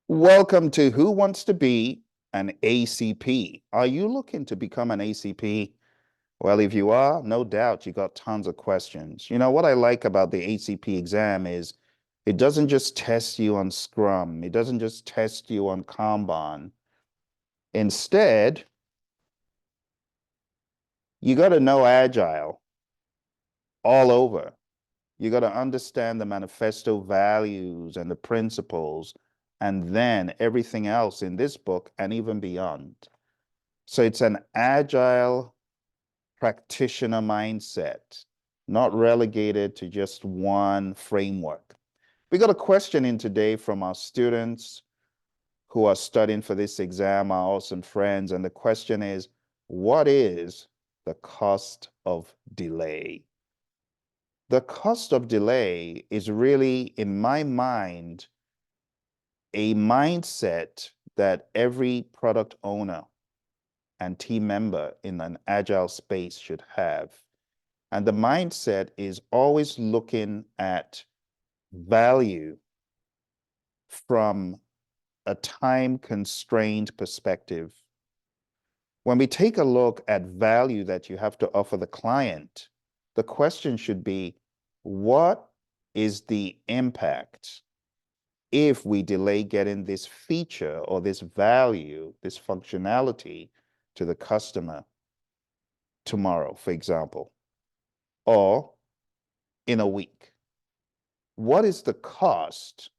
Welcome to Who Wants to Be an ACP? Are you looking to become an ACP? Well, if you are, no doubt you got tons of questions. You know, what I like about the ACP exam is it doesn't just test you on Scrum, it doesn't just test you on Kanban. Instead, you got to know Agile all over. You got to understand the manifesto values and the principles, and then everything else in this book and even beyond. So it's an agile practitioner mindset, not relegated to just one framework. We got a question in today from our students who are studying for this exam, our awesome friends. And the question is, what is the cost of delay? The cost of delay is really, in my mind, a mindset that every product owner and team member in an agile space should have. And the mindset is always looking at value from a time constrained perspective. When we take a look at value that you have to offer the client, the question should be, what is the impact if we delay getting this feature or this value, this functionality to the customer tomorrow, for example, or in a week? What is the cost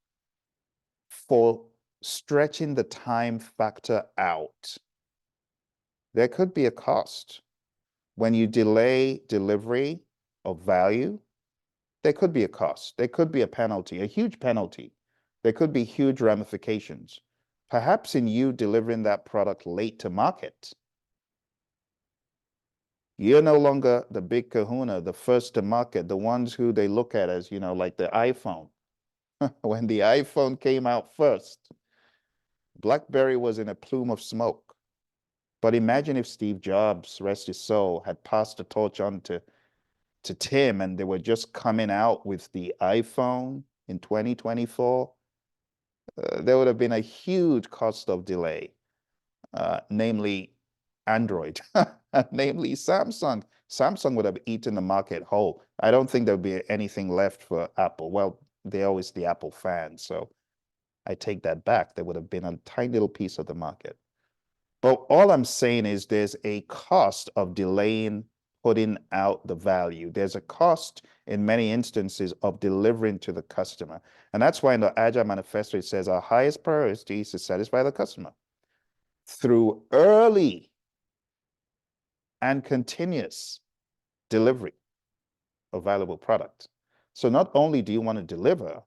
for stretching the time factor out? There could be a cost. When you delay delivery of value, there could be a cost. There could be a penalty, a huge penalty. There could be huge ramifications. Perhaps in you delivering that product late to market, you're no longer the big kahuna, the first to market, the ones who they look at as, like the iPhone. When the iPhone came out first, BlackBerry was in a plume of smoke. But imagine if Steve Jobs, rest his soul, had passed the torch on to Tim and they were just coming out with the iPhone in 2024. There would have been a huge cost of delay, namely Android, namely Samsung. Samsung would have eaten the market whole. I don't think there would be anything left for Apple. Well, they're always the Apple fans, so I take that back. There would have been a tiny little piece of the market. But all I'm saying is there's a cost of delaying putting out the value. There's a cost in many instances of delivering to the customer. And that's why in the Agile Manifesto, it says our highest priority is to satisfy the customer through early and continuous delivery of valuable product. So not only do you want to deliver,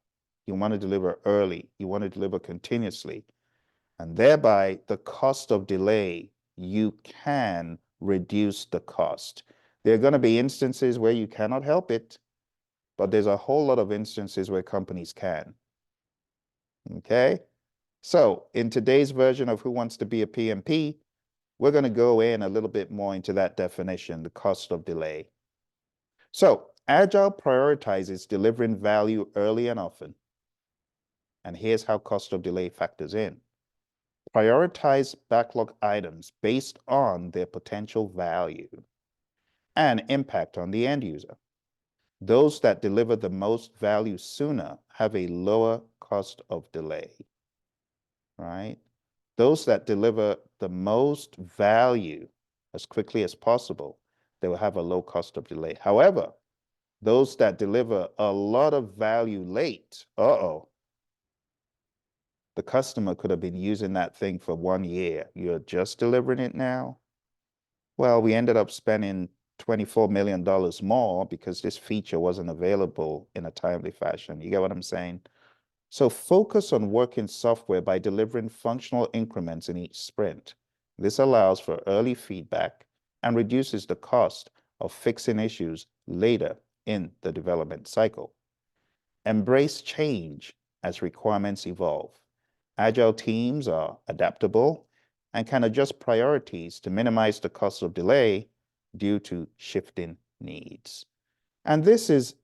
you want to deliver early, you want to deliver continuously, and thereby the cost of delay, you can reduce the cost. There are going to be instances where you cannot help it, but there's a whole lot of instances where companies can. Okay? So in today's version of Who Wants to Be a PMP, we're going to go in a little bit more into that definition, the cost of delay. So Agile prioritizes delivering value early and often. And here's how cost of delay factors in. Prioritize backlog items based on their potential value and impact on the end user. Those that deliver the most value sooner have a lower cost of delay, right? Those that deliver the most value as quickly as possible, they will have a low cost of delay. However, those that deliver a lot of value late, the customer could have been using that thing for 1 year. You're just delivering it now? Well, we ended up spending $24 million more because this feature wasn't available in a timely fashion. You get what I'm saying? So focus on working software by delivering functional increments in each sprint. This allows for early feedback and reduces the cost of fixing issues later in the development cycle. Embrace change as requirements evolve. Agile teams are adaptable and can adjust priorities to minimize the cost of delay due to shifting needs. And this is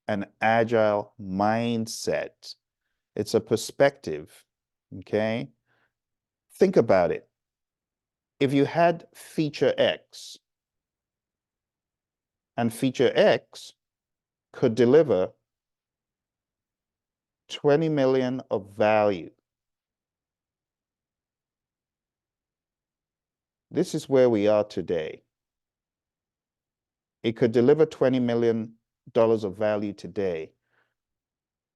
an agile mindset. It's a perspective Okay? Think about it. If you had feature X, and feature X could deliver 20 million of value. This is where we are today. It could deliver $20 million of value today,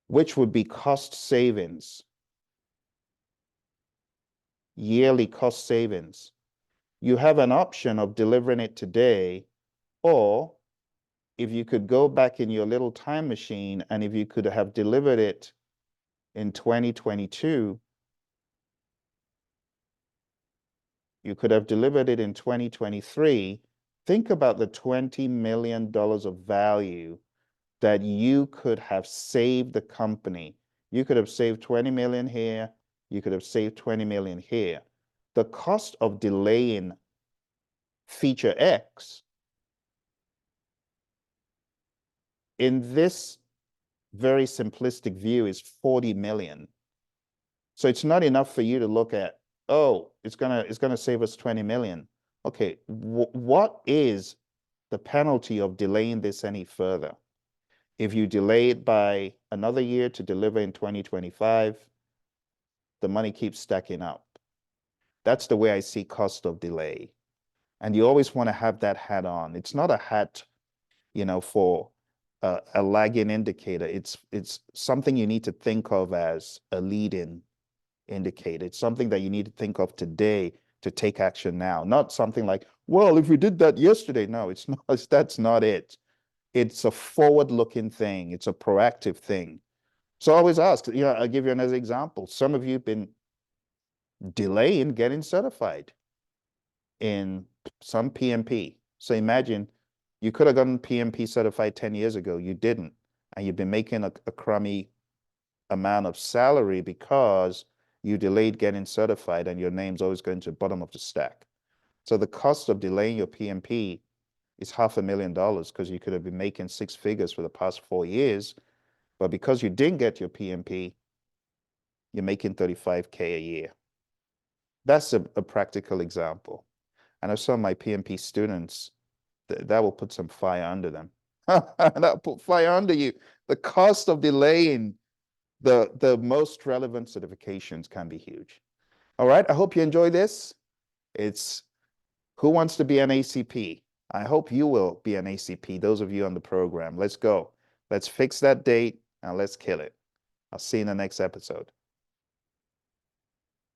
which would be cost savings, yearly cost savings. You have an option of delivering it today, or if you could go back in your little time machine and if you could have delivered it in 2022, you could have delivered it in 2023. Think about the $20 million of value that you could have saved the company. You could have saved 20 million here. You could have saved 20 million here. The cost of delaying feature X in this very simplistic view is 40 million. So it's not enough for you to look at, oh, it's gonna save us 20 million. Okay, what is the penalty of delaying this any further? If you delay it by another year to deliver in 2025, the money keeps stacking up. That's the way I see cost of delay. And you always want to have that hat on. It's not a hat, for a lagging indicator. It's something you need to think of as a leading indicator. It's something that you need to think of today to take action now. Not something like, well, if we did that yesterday. No, it's not. That's not it. It's a forward-looking thing. It's a proactive thing. So I always ask, I'll give you another example. Some of you have been delaying getting certified in some PMP. So imagine you could have gotten PMP certified 10 years ago. You didn't. And you've been making a crummy amount of salary because you delayed getting certified and your name's always going to the bottom of the stack. So the cost of delaying your PMP is $500,000 because you could have been making six figures for the past 4 years. But because you didn't get your PMP, you're making 35K a year. That's a practical example. I know some of my PMP students, that will put some fire under them. That'll put fire under you. The cost of delaying the most relevant certifications can be huge. All right, I hope you enjoy this. It's Who Wants to Be an ACP? I hope you will be an ACP, those of you on the program. Let's go. Let's fix that date and let's kill it. I'll see you in the next episode.